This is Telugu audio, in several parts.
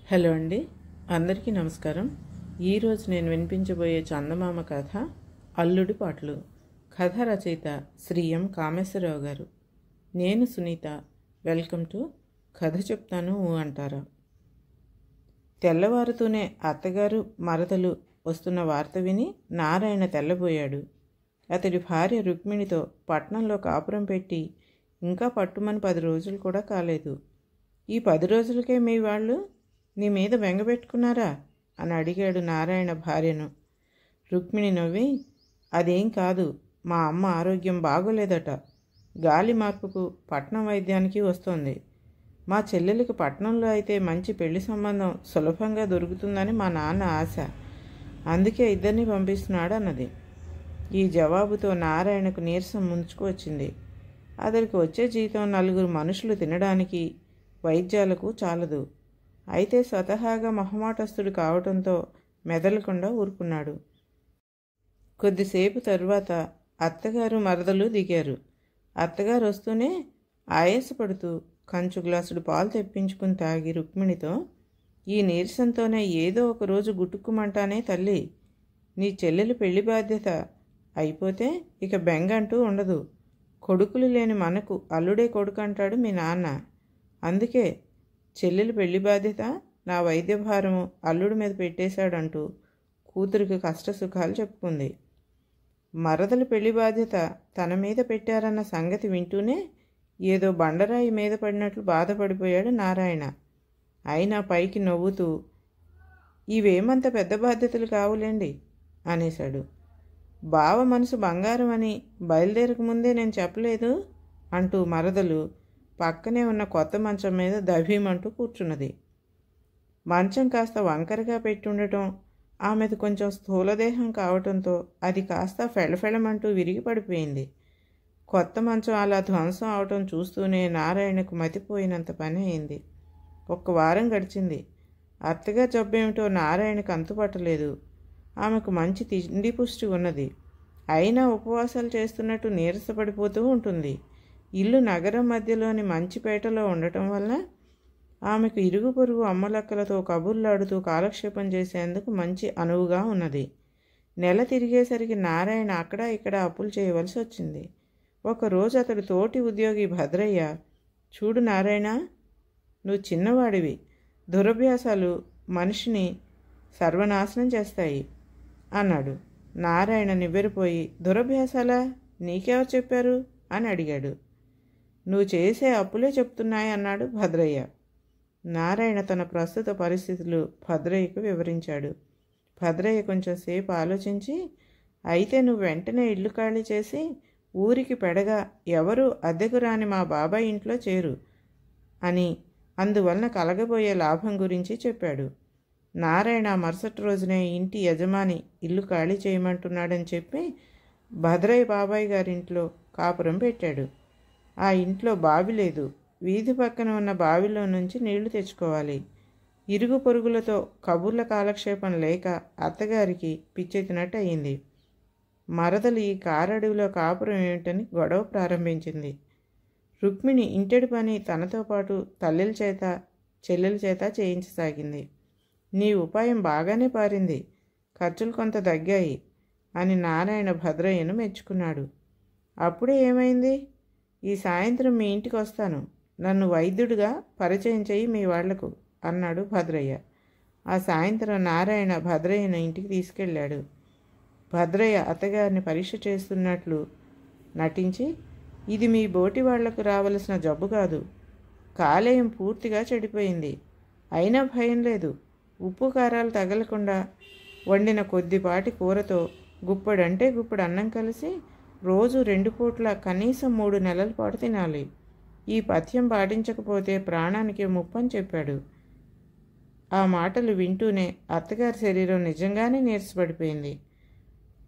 హలో అండి, అందరికీ నమస్కారం. ఈరోజు నేను వినిపించబోయే చందమామ కథ అల్లుడి పాటలు. కథ రచయిత శ్రీ ఎం కామేశ్వరరావు గారు. నేను సునీత. వెల్కమ్ టు కథ చెప్తాను అంటారా. తెల్లవారుతూనే అత్తగారు మరదలు వస్తున్న వార్త విని నారాయణ తెల్లబోయాడు. అతడి భార్య రుక్మిణితో పట్నంలో కాపురం పెట్టి ఇంకా పట్టుమని 10 రోజులు కూడా కాలేదు. ఈ 10 రోజులకే మీ వాళ్ళు నీ మీద బెంగపెట్టుకున్నారా అని అడిగాడు నారాయణ భార్యను. రుక్మిణి నవ్వి, అదేం కాదు, మా అమ్మ ఆరోగ్యం బాగోలేదట. గాలి మార్పుకు పట్నం వైద్యానికి వస్తోంది. మా చెల్లెలికి పట్నంలో అయితే మంచి పెళ్లి సంబంధం సులభంగా దొరుకుతుందని మా నాన్న ఆశ. అందుకే ఇద్దరిని పంపిస్తున్నాడు అన్నది. ఈ జవాబుతో నారాయణకు నీరసం ముంచుకు వచ్చింది. అతడికి వచ్చే జీతం 4 మనుషులు తినడానికి వైద్యాలకు చాలదు. అయితే స్వతహాగా మొహమాటస్తుడు కావటంతో మెదలకుండా ఊరుకున్నాడు. కొద్దిసేపు తరువాత అత్తగారు మరదలు దిగారు. అత్తగారు వస్తూనే ఆయాసపడుతూ కంచు గ్లాసుడు పాలు తెప్పించుకుని తాగి రుక్మిణితో, ఈ నీరసంతోనే ఏదో ఒకరోజు గుట్టుకుమంటానే తల్లి. నీ చెల్లెలు పెళ్లి బాధ్యత అయిపోతే ఇక బెంగంటూ ఉండదు. కొడుకులు లేని మనకు అల్లుడే కొడుకు అంటాడు మీ నాన్న. అందుకే చెల్లెలు పెళ్లి బాధ్యత, నా వైద్య భారము అల్లుడి మీద పెట్టేశాడంటూ కూతురికి కష్టసుఖాలు చెప్పుకుంది. మరదలు పెళ్లి బాధ్యత తన మీద పెట్టారన్న సంగతి వింటూనే ఏదో బండరాయి మీద పడినట్లు బాధపడిపోయాడు నారాయణ. అయినా పైకి నవ్వుతూ, ఇవేమంత పెద్ద బాధ్యతలు కావులేండి అనేశాడు. బావ మనసు బంగారం అని బయలుదేరకముందే నేను చెప్పలేదు అంటూ మరదలు పక్కనే ఉన్న కొత్త మంచం మీద దభీమంటూ కూర్చున్నది. మంచం కాస్త వంకరగా పెట్టుండటం, ఆమెది కొంచెం స్థూలదేహం కావటంతో అది కాస్త ఫెళఫెళమంటూ విరిగి పడిపోయింది. కొత్త మంచం అలా ధ్వంసం అవటం చూస్తూనే నారాయణకు మతిపోయినంత పని అయింది. 1 వారం గడిచింది. అత్తగా జబ్బేమిటో నారాయణకు అంతుపట్టలేదు. ఆమెకు మంచి తిండి పుష్టి ఉన్నది. అయినా ఉపవాసాలు చేస్తున్నట్టు నీరసపడిపోతూ ఉంటుంది. ఇల్లు నగరం మధ్యలోని మంచిపేటలో ఉండటం వల్ల ఆమెకు ఇరుగు పొరుగు అమ్మలక్కలతో కబుర్లాడుతూ కాలక్షేపం చేసేందుకు మంచి అనువుగా ఉన్నది. నెల తిరిగేసరికి నారాయణ అక్కడ ఇక్కడ అప్పులు చేయవలసి వచ్చింది. ఒకరోజు అతడు తోటి ఉద్యోగి భద్రయ్య, చూడు నారాయణ, నువ్వు చిన్నవాడివి. దురభ్యాసాలు మనిషిని సర్వనాశనం చేస్తాయి అన్నాడు. నారాయణ నివ్వెరపోయి, దురభ్యాసాలా? నీకెవరు చెప్పారు అని అడిగాడు. నువ్వు చేసే అప్పులే చెప్తున్నాయి అన్నాడు భద్రయ్య. నారాయణ తన ప్రస్తుత పరిస్థితులు భద్రయ్యకు వివరించాడు. భద్రయ్య కొంచెం సేపు ఆలోచించి, అయితే నువ్వు వెంటనే ఇల్లు ఖాళీ చేసి ఊరికి పెడగా ఎవరూ అద్దెకు రాని మా బాబాయ్ ఇంట్లో చేరు అని, అందువలన కలగబోయే లాభం గురించి చెప్పాడు. నారాయణ మరుసటి రోజునే ఇంటి యజమాని ఇల్లు ఖాళీ చేయమంటున్నాడని చెప్పి భద్రయ్య బాబాయ్ గారింట్లో కాపురం పెట్టాడు. ఆ ఇంట్లో బావి లేదు. వీధి పక్కన ఉన్న బావిలో నుంచి నీళ్లు తెచ్చుకోవాలి. ఇరుగు పొరుగులతో కబుర్ల కాలక్షేపం లేక అత్తగారికి పిచ్చెత్తినట్టు అయింది. మరదలు ఈ కారడవిలో కాపురం ఏమిటని గొడవ ప్రారంభించింది. రుక్మిణి ఇంటడి పని తనతో పాటు తల్లిల చేత చెల్లెల చేత చేయించసాగింది. నీ ఉపాయం బాగానే పారింది, ఖర్చులు కొంత తగ్గాయి అని నారాయణ భద్రయ్యను మెచ్చుకున్నాడు. అప్పుడే ఏమైంది? ఈ సాయంత్రం మీ ఇంటికి వస్తాను, నన్ను వైద్యుడిగా పరిచయం చెయ్యి మీ వాళ్లకు అన్నాడు భద్రయ్య. ఆ సాయంత్రం నారాయణ భద్రయ్యను ఇంటికి తీసుకెళ్ళాడు. భద్రయ్య అత్తగారిని పరీక్ష చేస్తున్నట్లు నటించి, ఇది మీ బోటి వాళ్లకు రావలసిన జబ్బు కాదు, కాలేయం పూర్తిగా చెడిపోయింది. అయినా భయం లేదు. ఉప్పు కారాలు తగలకుండా వండిన కొద్దిపాటి కూరతో గుప్పడంటే గుప్పడు అన్నం కలిసి రోజు 2 పూట్ల కనీసం 3 నెలల పాటు తినాలి. ఈ పథ్యం పాటించకపోతే ప్రాణానికి ముప్పని చెప్పాడు. ఆ మాటలు వింటూనే అత్తగారి శరీరం నిజంగానే నీరసపడిపోయింది.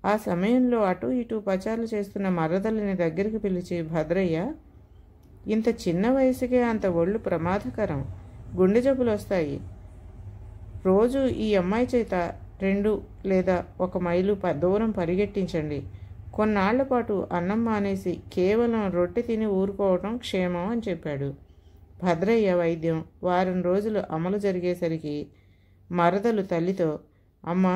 ఆ సమయంలో అటూ ఇటూ పచారులు చేస్తున్న మరదలిని దగ్గరికి పిలిచి భద్రయ్య, ఇంత చిన్న వయసుకే అంత ఒళ్ళు ప్రమాదకరం, గుండె జబ్బులు వస్తాయి. రోజు ఈ అమ్మాయి చేత 2 లేదా 1 మైలు దూరం పరిగెట్టించండి. కొన్నాళ్ల పాటు అన్నం మానేసి కేవలం రొట్టె తిని ఊరుకోవటం క్షేమం అని చెప్పాడు. భద్రయ్య వైద్యం వారం రోజులు అమలు జరిగేసరికి మరదలు తల్లితో, అమ్మా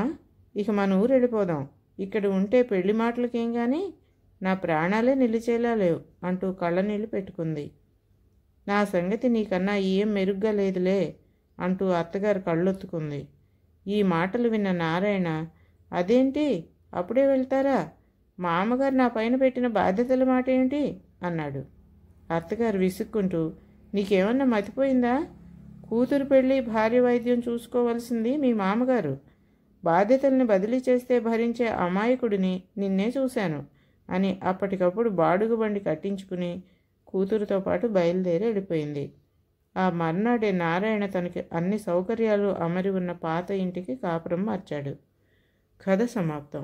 ఇక మన ఊరు వెళ్ళిపోదాం, ఇక్కడ ఉంటే పెళ్లి మాటలకేం కానీ నా ప్రాణాలే నిలిచేలా లేవు అంటూ కళ్ళనీళ్ళు పెట్టుకుంది. నా సంగతి నీకన్నా ఏం మెరుగ్గా లేదులే అంటూ అత్తగారు కళ్ళొత్తుకుంది. ఈ మాటలు విన్న నారాయణ, అదేంటి అప్పుడే వెళ్తారా, మా అమ్మగారు నా పైన పెట్టిన బాధ్యతల మాట ఏంటి అన్నాడు. అత్తగారు విసుక్కుంటూ, నీకేమన్నా మతిపోయిందా, కూతురు పెళ్ళి భార్య వైద్యం చూసుకోవలసింది మీ మామగారు, బాధ్యతల్ని బదిలీ చేస్తే భరించే అమాయకుడిని నిన్నే చూశాను అని అప్పటికప్పుడు బాడుగు బండి కట్టించుకుని కూతురుతో పాటు బయలుదేరి వెళ్ళిపోయింది. ఆ మర్నాడే నారాయణ తనకి అన్ని సౌకర్యాలు అమరి ఉన్న పాత ఇంటికి కాపురం మార్చాడు. కథ సమాప్తం.